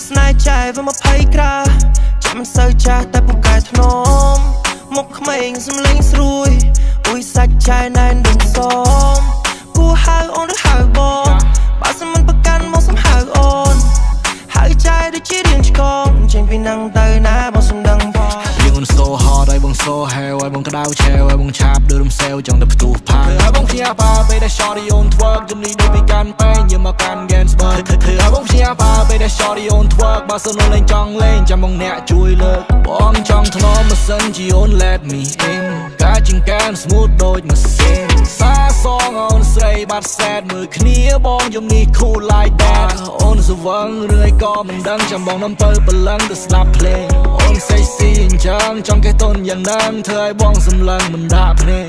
ស្នេហ៍ចែវាមកភ័យក្រាចាំមិនសូវចាស់តែពូកែធ្នមមកក្មេងសំលេងស្រួយអ៊ុយសាច់ចែណែនដូចសូមគួរហៅអូនឬហៅបងបើសិនមិនប្រកាន់មកសំហៅអូនហៅចែដូចជារៀងឆ្កងចេញពីនឹងទៅណាបងសំដឹងបងរៀងអូនសូហត់ឲ្យបងសូហែវឲ្យបងក្តៅឆែវឲ្យបងឆាបដូចរំសេវចង់តែផ្ទុះផាឲ្យបងជាបាពេលដែល shorty on twerk ជំនីដូចពីកាន់ពេញយកមកកាន់ Gainsbourg ធ្វើឲ្យបងជាបាពេលដែល shorty on twerk បើសិនលេងចង់លេងចាំបងអ្នកជួយលើកបងចង់ធ្នមមិនសិនជាអូន let me in ការជាងកាន smooth ដូចម៉ាស៊ីនសាសងអូនស្រីបាត់សែតមើលគ្នាបងយំនេះ cool like that អូនស្វឹងរឿយក៏មិនដឹងចាំបងនាំទៅបលឹងទៅស្ដាប់ភ្លេងអូន sexy អញ្ចឹងចង់គេតុនយ៉ាងហ្នឹងធ្វើឲ្យបងសម្លឹងមិនដាក់ភ្នែក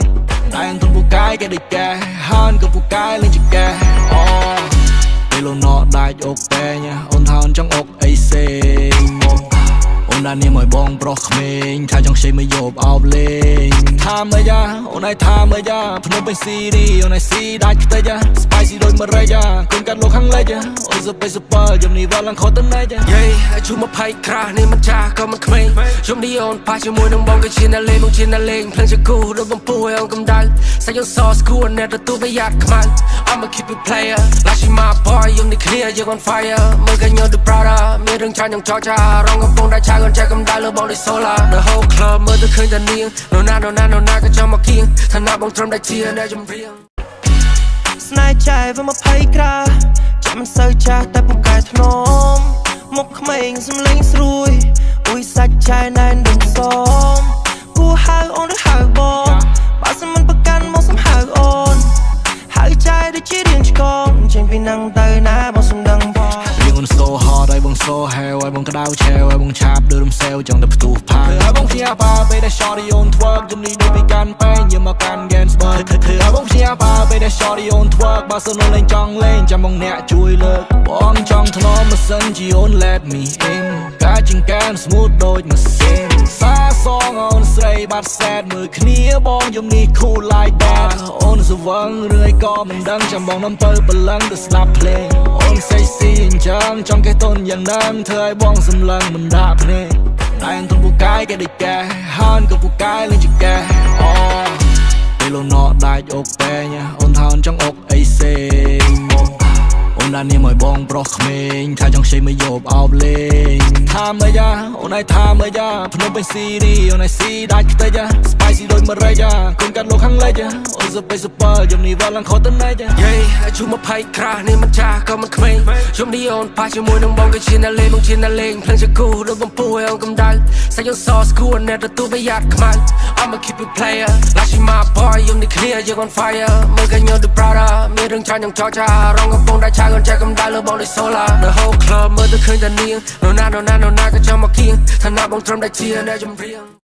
តែងទុំពូកែគេដូចកែហានក៏ពូកែលេងជាកែអូពេលអូនណដាច់អុកពេញអូនថាអូនចង់អុកអីសេងអូនដាក់នាមឲ្យបងប្រុសក្មេងថាចង់ខ្ចីមកយកអោបលេងថាមើលយ៉ាអូនឲ្យថាមើលយ៉ាភ្នំពេញស៊ីរីអូនឲ្យស៊ីដាច់ខ្ទេច spicy ដូចមរេយ៉ាគូនកាត់លោកខាងលិចអូន super យំនេះវល់ឡើងខុសទៅណែយ៉ាយេជុំមកភ័យក្រាស់នេះមិនចាស់ក៏មិនក្មេងយំនេះអូនប៉ះជាមួយនឹងបងក៏ជាអ្នកលេងបងជាអ្នកលេងភ្លេងជាគូដូចបំពុះឲ្យអូនកំដៅសាច់យកសស្គួរអ្នកទទួលប្រយ័ត្នខ្មៅ I'm a keep it player ឡាရှိmy boy យំនេះគ្នាយើង on fire មើលកញ្ញោ the brother មានរឿងឆាញ់នឹងចរចារងកំពុងតែឆាកូនចែកកំដៅលើបងដូច solar the whole club មើលទៅឃើញតែនាងនរណាក៏ចង់មកគៀងថាណាបងត្រឹមតែជាអ្នកចម្រៀងស្នេហ៍ចែវាមកភ័យក្រាចាំមិនសូវចាស់តែពូកែធ្នមមកក្មេងសំលេងស្រួយអ៊ុយសាច់ចែណែនដូចសូមគួរហៅអូនឬហៅបងបើសិនមិនប្រកាន់មកសំហៅអូនហៅចែដូចជារៀងឆ្កងចេញពីនឹងទៅណាបងសំដឹងបងរៀងអូនសូហត់ឲ្យបងសូហែវឲ្យបងក្តៅឆែវឲ្យបងឆាបដូចរំសេវចង់តែផ្ទុះផាឲ្យបងជាបាពេលដែល shorty on twerk ជំនីដូចពីកាន់ពេញយកមកកាន់ Gainsbourg ធ្វើឲ្យបងជាបាពេលដែល shorty on twerk បើសិនលេងចង់លេងចាំបងអ្នកជួយលើកបងចង់ធ្នមមិនសិនជាអូន let me in ការជាងកាន smooth ដូចម៉ាស៊ីនសាសងអូនស្រីបាត់សែតមើលគ្នាបងយំនេះ cool like that អូនស្វឹងរឿយក៏មិនដឹងចាំបងនាំទៅបលឹងទៅស្ដាប់ភ្លេងអូន sexy អញ្ចឹងចង់គេតុនយ៉ាងហ្នឹងធ្វើឲ្យបងសម្លឹងមិនដាក់ភ្នែកតែងទុំពូកែគេដូចកែហានក៏ពូកែលេងជាកែអូពេលអូនណដាច់អុកពេញអូនថាអូនចង់អុកអីសេងអូនដាក់នាមឲ្យបងប្រុសក្មេងថាចង់ខ្ចីមកយកអោបលេងថាមើលយ៉ាអូនឲ្យថាមើលយ៉ាភ្នំពេញស៊ីរីអូនឲ្យស៊ីដាច់ខ្ទេច spicy ដូចមរេយ៉ាគូនកាត់លោកខាងលិចអូន super យំនេះវល់ឡើងខុសទៅណែយ៉ាយេជុំមកភ័យក្រាស់នេះមិនចាស់ក៏មិនក្មេងយំនេះអូនប៉ះជាមួយនឹងបងក៏ជាអ្នកលេងបងជាអ្នកលេងភ្លេងជាគូដូចបំពុះឲ្យអូនកំដៅសាច់យកសស្គួរអ្នកទទួលប្រយ័ត្នខ្មៅ I'm a keep it player ឡាရှိ my boy យំនេះគ្នាយើង on fire មើលកញ្ញោ the brother មានរឿងឆាញ់នឹងចរចារងកំពុងតែឆាកូនចែកកំដៅលើបងដូច solar the whole club មើលទៅឃើញតែនាងនរណាក៏ចង់មកគៀងថាណាបងត្រឹមតែជាអ្នកចម្រៀង